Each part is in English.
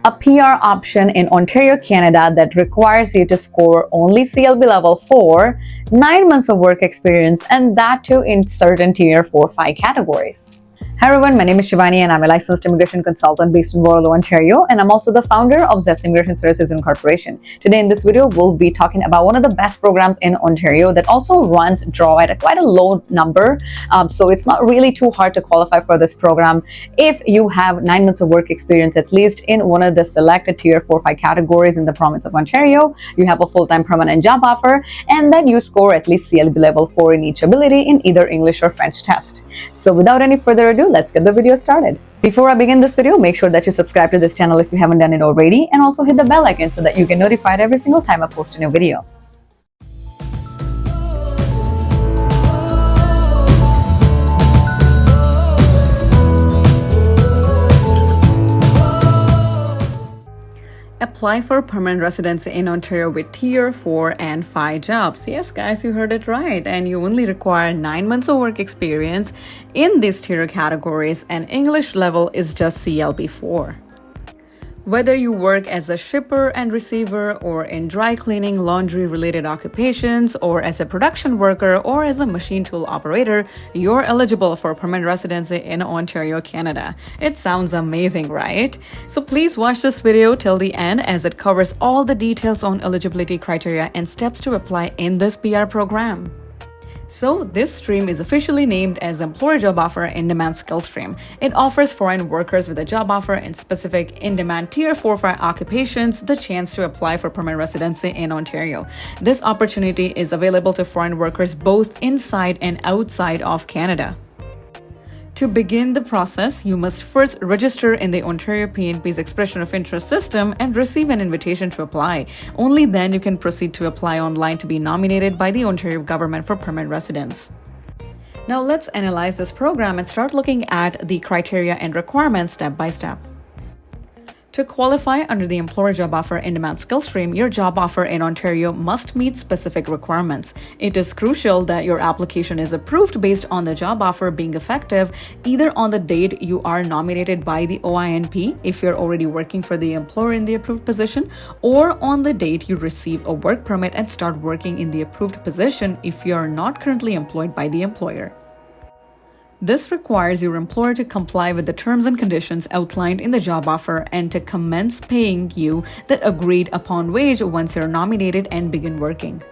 a PR option in Ontario, Canada that requires you to score only CLB level 4, 9 months of work experience, and that too in certain tier 4-5 categories. Hi everyone, my name is Shivani and I'm a licensed immigration consultant based in Waterloo, Ontario, and I'm also the founder of Zeste Immigration Services Incorporation. Today in this video, we'll be talking about one of the best programs in Ontario that also runs draw at quite a low number. So it's not really too hard to qualify for this program if you have 9 months of work experience at least in one of the selected tier 4-5 categories in the province of Ontario, you have a full-time permanent job offer, and then you score at least CLB level 4 in each ability in either English or French test. So without any further ado, let's get the video started. Before I begin this video, make sure that you subscribe to this channel if you haven't done it already, and also hit the bell icon so that you get notified every single time I post a new video. Apply for permanent residency in Ontario with tier 4 and 5 jobs. Yes, guys, you heard it right. And you only require 9 months of work experience in these tier categories, and English level is just CLB 4. Whether you work as a shipper and receiver, or in dry cleaning, laundry related occupations, or as a production worker, or as a machine tool operator, you're eligible for permanent residency in Ontario, Canada. It sounds amazing, right? So please watch this video till the end as it covers all the details on eligibility criteria and steps to apply in this PR program. So this stream is officially named as Employer Job Offer In-Demand Skill Stream. It offers foreign workers with a job offer in specific in-demand tier 4-5 occupations the chance to apply for permanent residency in Ontario. This opportunity is available to foreign workers both inside and outside of Canada. To begin the process, you must first register in the Ontario PNP's Expression of Interest system and receive an invitation to apply. Only then you can proceed to apply online to be nominated by the Ontario government for permanent residence. Now let's analyze this program and start looking at the criteria and requirements step by step. To qualify under the Employer Job Offer In-Demand Skill Stream, your job offer in Ontario must meet specific requirements. It is crucial that your application is approved based on the job offer being effective either on the date you are nominated by the OINP, if you're already working for the employer in the approved position, or on the date you receive a work permit and start working in the approved position if you are not currently employed by the employer. This requires your employer to comply with the terms and conditions outlined in the job offer and to commence paying you the agreed upon wage once you're nominated and begin working.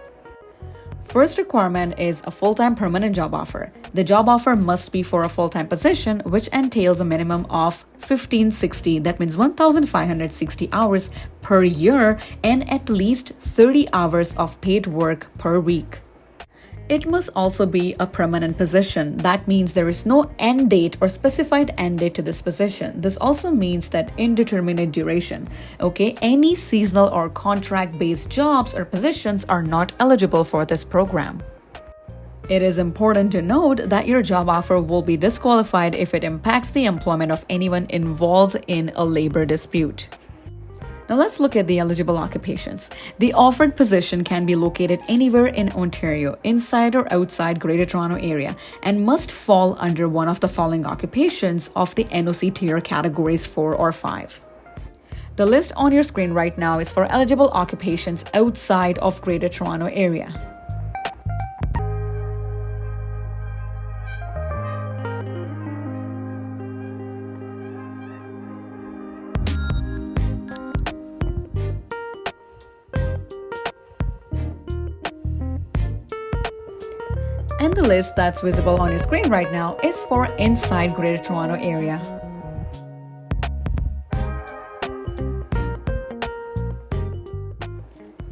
First requirement is a full-time permanent job offer. The job offer must be for a full-time position, which entails a minimum of 1,560, that means 1,560 hours per year, and at least 30 hours of paid work per week. It must also be a permanent position. That means there is no end date or specified end date to this position. This also means that indeterminate duration. Okay, any seasonal or contract-based jobs or positions are not eligible for this program. It is important to note that your job offer will be disqualified if it impacts the employment of anyone involved in a labor dispute. Now let's look at the eligible occupations. The offered position can be located anywhere in Ontario, inside or outside Greater Toronto Area, and must fall under one of the following occupations of the NOC tier categories 4 or 5. The list on your screen right now is for eligible occupations outside of Greater Toronto Area. And the list that's visible on your screen right now is for inside Greater Toronto Area.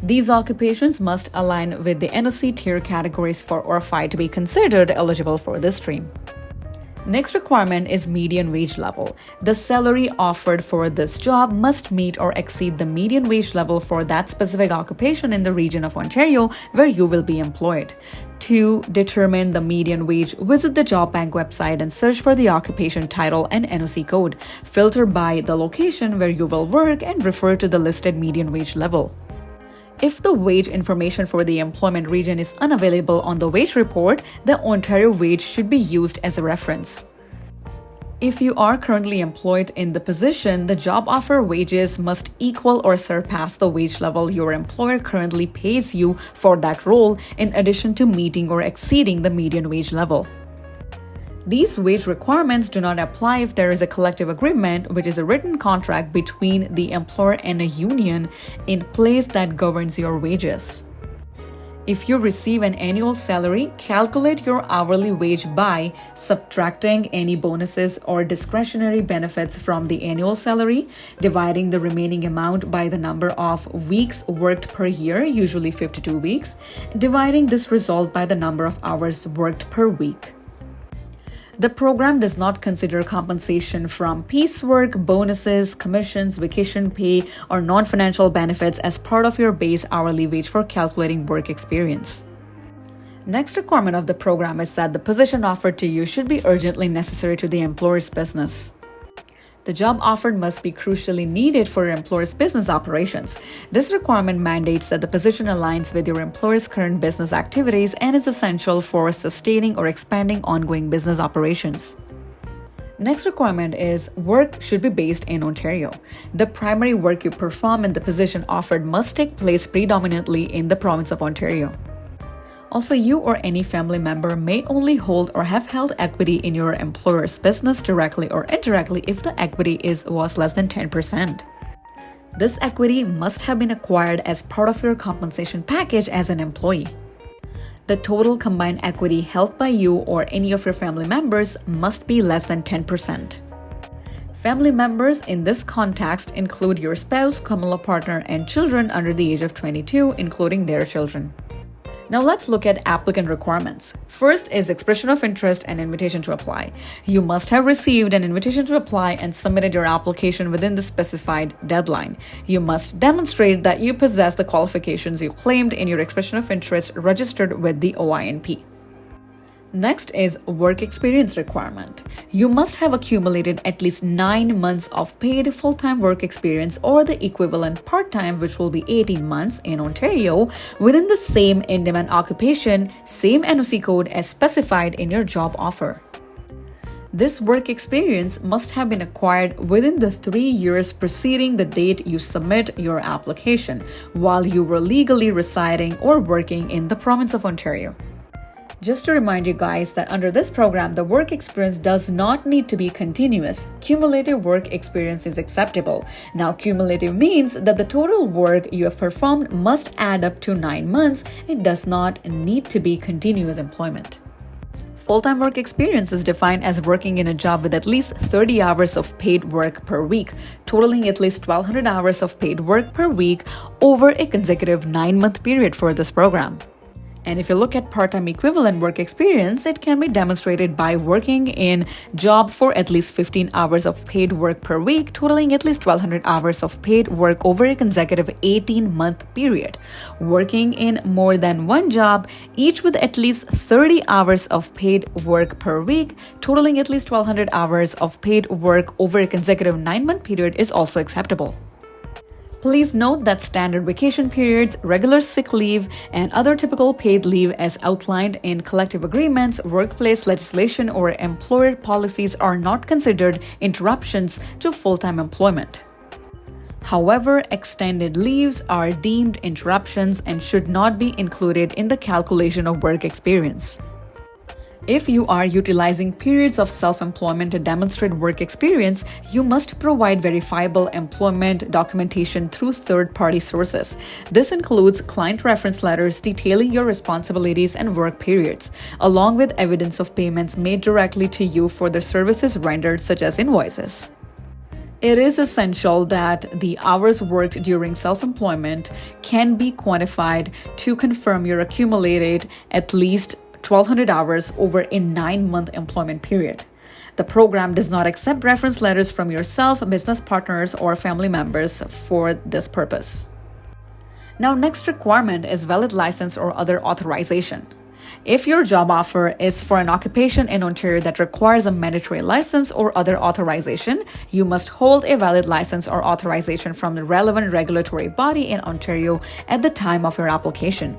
These occupations must align with the NOC tier categories 4 or 5 to be considered eligible for this stream. Next requirement is median wage level. The salary offered for this job must meet or exceed the median wage level for that specific occupation in the region of Ontario where you will be employed. To determine the median wage, visit the job bank website and search for the occupation title and NOC code. Filter by the location where you will work and refer to the listed median wage level. If the wage information for the employment region is unavailable on the wage report, the Ontario wage should be used as a reference. If you are currently employed in the position, the job offer wages must equal or surpass the wage level your employer currently pays you for that role, in addition to meeting or exceeding the median wage level. These wage requirements do not apply if there is a collective agreement, which is a written contract between the employer and a union in place that governs your wages. If you receive an annual salary, calculate your hourly wage by subtracting any bonuses or discretionary benefits from the annual salary, dividing the remaining amount by the number of weeks worked per year, usually 52 weeks, dividing this result by the number of hours worked per week. The program does not consider compensation from piecework, bonuses, commissions, vacation pay, or non-financial benefits as part of your base hourly wage for calculating work experience. Next requirement of the program is that the position offered to you should be urgently necessary to the employer's business. The job offered must be crucially needed for your employer's business operations. This requirement mandates that the position aligns with your employer's current business activities and is essential for sustaining or expanding ongoing business operations. Next requirement is work should be based in Ontario. The primary work you perform in the position offered must take place predominantly in the province of Ontario. Also, you or any family member may only hold or have held equity in your employer's business directly or indirectly if the equity was less than 10%. This equity must have been acquired as part of your compensation package as an employee. The total combined equity held by you or any of your family members must be less than 10%. Family members in this context include your spouse, common law partner, and children under the age of 22, including their children. Now let's look at applicant requirements. First is expression of interest and invitation to apply. You must have received an invitation to apply and submitted your application within the specified deadline. You must demonstrate that you possess the qualifications you claimed in your expression of interest registered with the OINP. Next is work experience requirement. You must have accumulated at least 9 months of paid full-time work experience or the equivalent part-time, which will be 18 months in Ontario, within the same in-demand occupation, same NOC code as specified in your job offer. This work experience must have been acquired within the 3 years preceding the date you submit your application, while you were legally residing or working in the province of Ontario. Just to remind you guys that under this program, the work experience does not need to be continuous. Cumulative work experience is acceptable. Now, cumulative means that the total work you have performed must add up to 9 months. It does not need to be continuous employment. Full-time work experience is defined as working in a job with at least 30 hours of paid work per week, totaling at least 1,200 hours of paid work per week over a consecutive 9-month period for this program. And if you look at part-time equivalent work experience, it can be demonstrated by working in job for at least 15 hours of paid work per week, totaling at least 1,200 hours of paid work over a consecutive 18-month period. Working in more than one job, each with at least 30 hours of paid work per week, totaling at least 1,200 hours of paid work over a consecutive 9-month period is also acceptable. Please note that standard vacation periods, regular sick leave, and other typical paid leave as outlined in collective agreements, workplace legislation, or employer policies are not considered interruptions to full-time employment. However, extended leaves are deemed interruptions and should not be included in the calculation of work experience. If you are utilizing periods of self-employment to demonstrate work experience, you must provide verifiable employment documentation through third-party sources. This includes client reference letters detailing your responsibilities and work periods, along with evidence of payments made directly to you for the services rendered, such as invoices. It is essential that the hours worked during self-employment can be quantified to confirm your accumulated at least 1,200 hours over a 9-month employment period. The program does not accept reference letters from yourself, business partners, or family members for this purpose. Now, next requirement is valid license or other authorization. If your job offer is for an occupation in Ontario that requires a mandatory license or other authorization, you must hold a valid license or authorization from the relevant regulatory body in Ontario at the time of your application.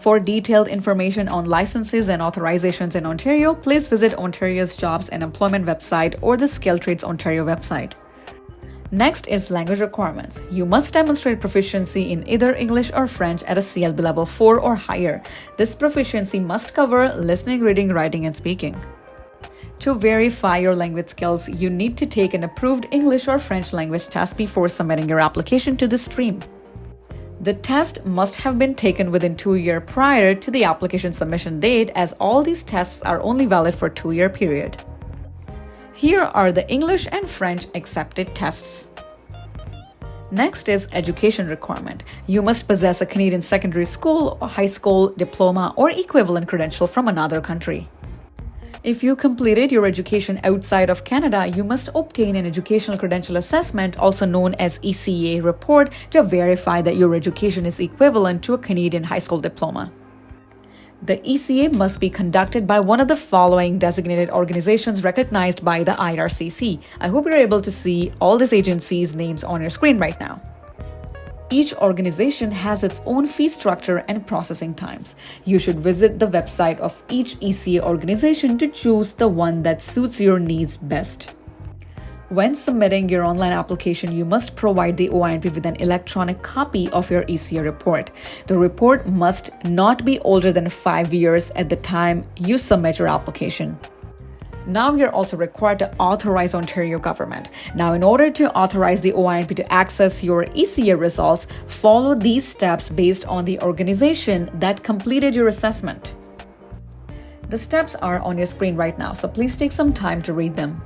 For detailed information on licenses and authorizations in Ontario, please visit Ontario's Jobs and Employment website or the Skilled Trades Ontario website. Next is language requirements. You must demonstrate proficiency in either English or French at a CLB level 4 or higher. This proficiency must cover listening, reading, writing, and speaking. To verify your language skills, you need to take an approved English or French language test before submitting your application to the stream. The test must have been taken within 2 years prior to the application submission date, as all these tests are only valid for a 2-year period. Here are the English and French accepted tests. Next is education requirement. You must possess a Canadian secondary school or high school diploma or equivalent credential from another country. If you completed your education outside of Canada, you must obtain an educational credential assessment, also known as ECA report, to verify that your education is equivalent to a Canadian high school diploma. The ECA must be conducted by one of the following designated organizations recognized by the IRCC. I hope you're able to see all these agencies' names on your screen right now. Each organization has its own fee structure and processing times. You should visit the website of each ECA organization to choose the one that suits your needs best. When submitting your online application, you must provide the OINP with an electronic copy of your ECA report. The report must not be older than 5 years at the time you submit your application. Now you're also required to authorize Ontario government. Now, in order to authorize the OINP to access your ECA results, follow these steps based on the organization that completed your assessment. The steps are on your screen right now, so please take some time to read them.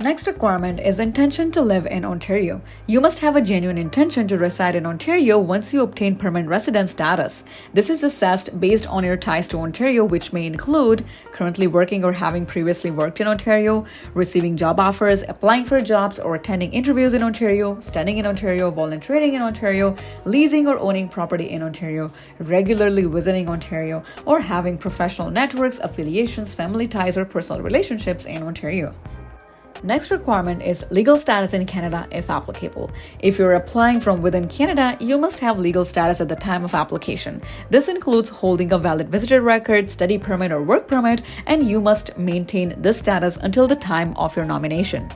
Next requirement is intention to live in Ontario. You must have a genuine intention to reside in Ontario once you obtain permanent resident status. This is assessed based on your ties to Ontario, which may include currently working or having previously worked in Ontario, receiving job offers, applying for jobs or attending interviews in Ontario, studying in Ontario, volunteering in Ontario, leasing or owning property in Ontario, regularly visiting Ontario, or having professional networks, affiliations, family ties, or personal relationships in Ontario. Next requirement is legal status in Canada if applicable. If you're applying from within Canada, you must have legal status at the time of application. This includes holding a valid visitor record, study permit, or work permit, and you must maintain this status until the time of your nomination.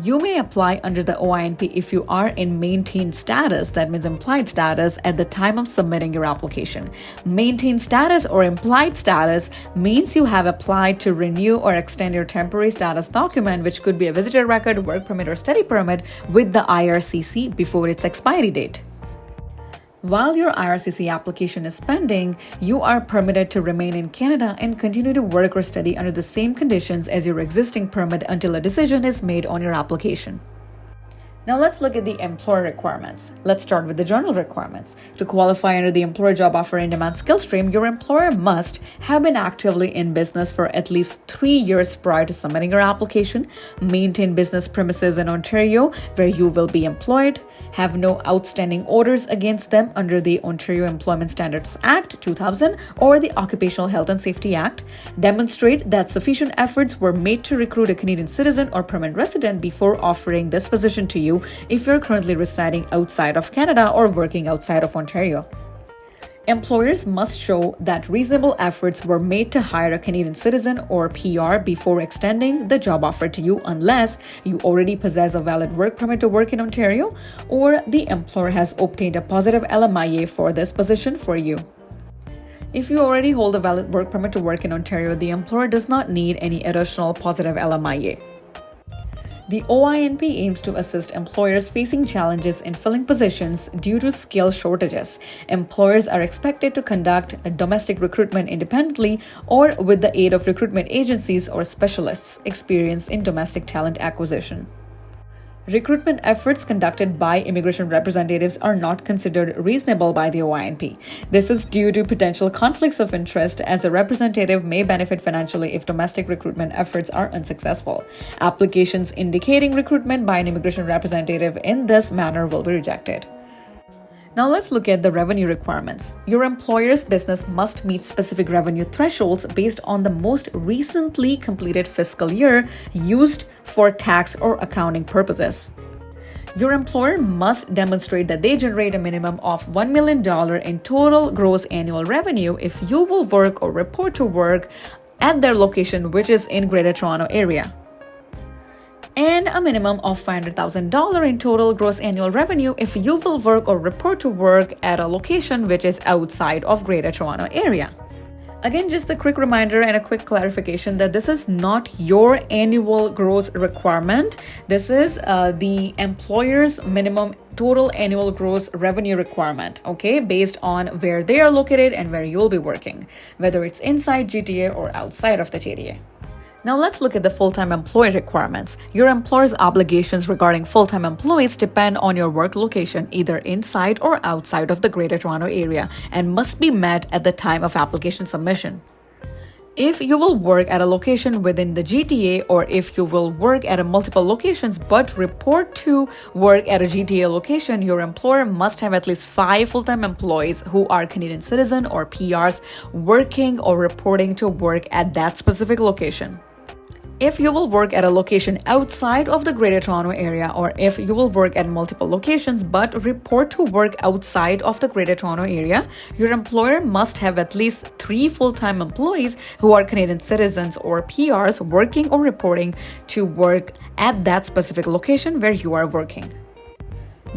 You may apply under the OINP if you are in maintained status, that means implied status, at the time of submitting your application. Maintained status or implied status means you have applied to renew or extend your temporary status document, which could be a visitor record, work permit, or study permit, with the IRCC before its expiry date. While your IRCC application is pending, you are permitted to remain in Canada and continue to work or study under the same conditions as your existing permit until a decision is made on your application. Now let's look at the employer requirements. Let's start with the general requirements. To qualify under the employer job offer in demand skill stream, your employer must have been actively in business for at least 3 years prior to submitting your application, maintain business premises in Ontario where you will be employed, have no outstanding orders against them under the Ontario Employment Standards Act 2000 or the Occupational Health and Safety Act, demonstrate that sufficient efforts were made to recruit a Canadian citizen or permanent resident before offering this position to you if you're currently residing outside of Canada or working outside of Ontario. Employers must show that reasonable efforts were made to hire a Canadian citizen or PR before extending the job offer to you unless you already possess a valid work permit to work in Ontario or the employer has obtained a positive LMIA for this position for you. If you already hold a valid work permit to work in Ontario, the employer does not need any additional positive LMIA. The OINP aims to assist employers facing challenges in filling positions due to skill shortages. Employers are expected to conduct a domestic recruitment independently or with the aid of recruitment agencies or specialists experienced in domestic talent acquisition. Recruitment efforts conducted by immigration representatives are not considered reasonable by the OINP. This is due to potential conflicts of interest, as a representative may benefit financially if domestic recruitment efforts are unsuccessful. Applications indicating recruitment by an immigration representative in this manner will be rejected. Now let's look at the revenue requirements. Your employer's business must meet specific revenue thresholds based on the most recently completed fiscal year used for tax or accounting purposes. Your employer must demonstrate that they generate a minimum of $1 million in total gross annual revenue if you will work or report to work at their location, which is in Greater Toronto Area, and a minimum of $500,000 in total gross annual revenue if you will work or report to work at a location which is outside of Greater Toronto Area. Again, just a quick reminder and a quick clarification that this is not your annual gross requirement. This is the employer's minimum total annual gross revenue requirement, okay, based on where they are located and where you'll be working, whether it's inside GTA or outside of the GTA. Now let's look at the full-time employee requirements. Your employer's obligations regarding full-time employees depend on your work location, either inside or outside of the Greater Toronto Area, and must be met at the time of application submission. If you will work at a location within the GTA, or if you will work at multiple locations but report to work at a GTA location, your employer must have at least 5 full-time employees who are Canadian citizen or PRs working or reporting to work at that specific location. If you will work at a location outside of the Greater Toronto Area, or if you will work at multiple locations but report to work outside of the Greater Toronto Area, your employer must have at least 3 full-time employees who are Canadian citizens or PRs working or reporting to work at that specific location where you are working.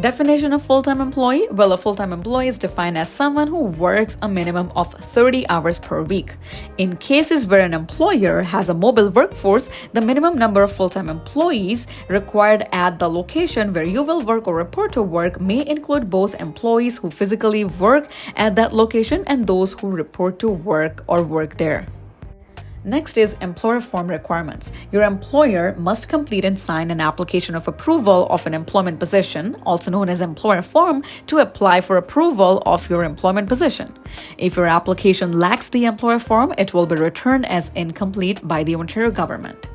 Definition of full-time employee? Well, a full-time employee is defined as someone who works a minimum of 30 hours per week. In cases where an employer has a mobile workforce, the minimum number of full-time employees required at the location where you will work or report to work may include both employees who physically work at that location and those who report to work or work there. Next is employer form requirements. Your employer must complete and sign an application of approval of an employment position, also known as employer form, to apply for approval of your employment position. If your application lacks the employer form, it will be returned as incomplete by the Ontario government.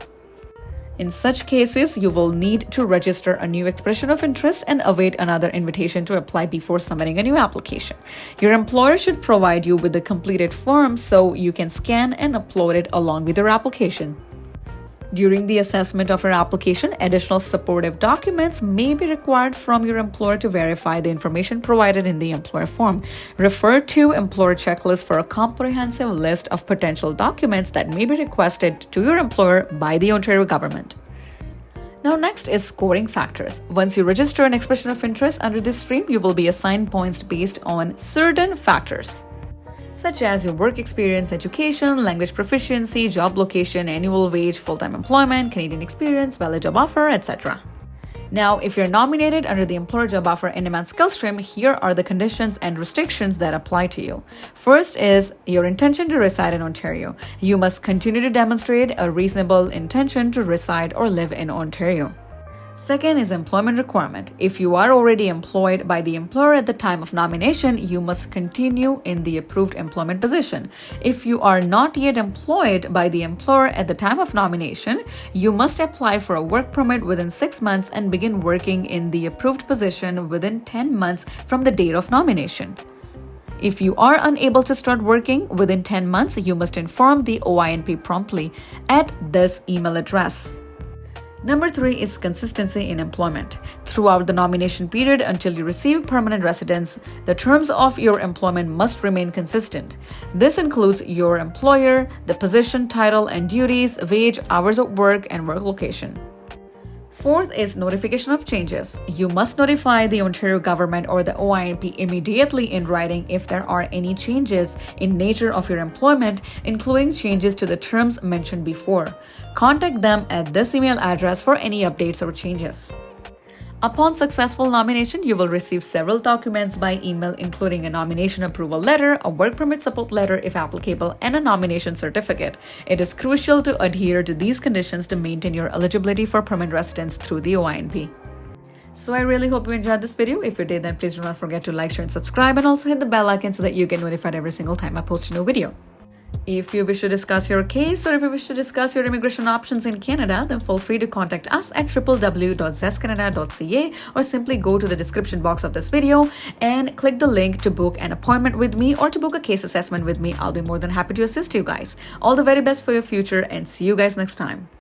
In such cases, you will need to register a new expression of interest and await another invitation to apply before submitting a new application. Your employer should provide you with the completed form so you can scan and upload it along with your application. During the assessment of your application, additional supportive documents may be required from your employer to verify the information provided in the employer form. Refer to employer checklist for a comprehensive list of potential documents that may be requested to your employer by the Ontario government. Now next is scoring factors. Once you register an expression of interest under this stream, you will be assigned points based on certain factors, such as your work experience, education, language proficiency, job location, annual wage, full-time employment, Canadian experience, valid job offer, etc. Now, if you're nominated under the employer job offer in-demand skill stream, here are the conditions and restrictions that apply to you. First is your intention to reside in Ontario. You must continue to demonstrate a reasonable intention to reside or live in Ontario. Second is employment requirement. If you are already employed by the employer at the time of nomination, you must continue in the approved employment position. If you are not yet employed by the employer at the time of nomination, you must apply for a work permit within 6 months and begin working in the approved position within 10 months from the date of nomination. If you are unable to start working within 10 months, you must inform the OINP promptly at this email address. Number 3 is consistency in employment. Throughout the nomination period until you receive permanent residence, the terms of your employment must remain consistent. This includes your employer, the position, title and duties, wage, hours of work, and work location. Fourth is notification of changes. You must notify the Ontario government or the OINP immediately in writing if there are any changes in nature of your employment, including changes to the terms mentioned before. Contact them at this email address for any updates or changes. Upon successful nomination, you will receive several documents by email, including a nomination approval letter, a work permit support letter if applicable, and a nomination certificate. It is crucial to adhere to these conditions to maintain your eligibility for permanent residence through the OINP. So I really hope you enjoyed this video. If you did, then please do not forget to like, share, and subscribe, and also hit the bell icon so that you get notified every single time I post a new video. If you wish to discuss your case or if you wish to discuss your immigration options in Canada, then feel free to contact us at www.zestcanada.ca or simply go to the description box of this video and click the link to book an appointment with me or to book a case assessment with me. I'll be more than happy to assist you guys. All the very best for your future and see you guys next time.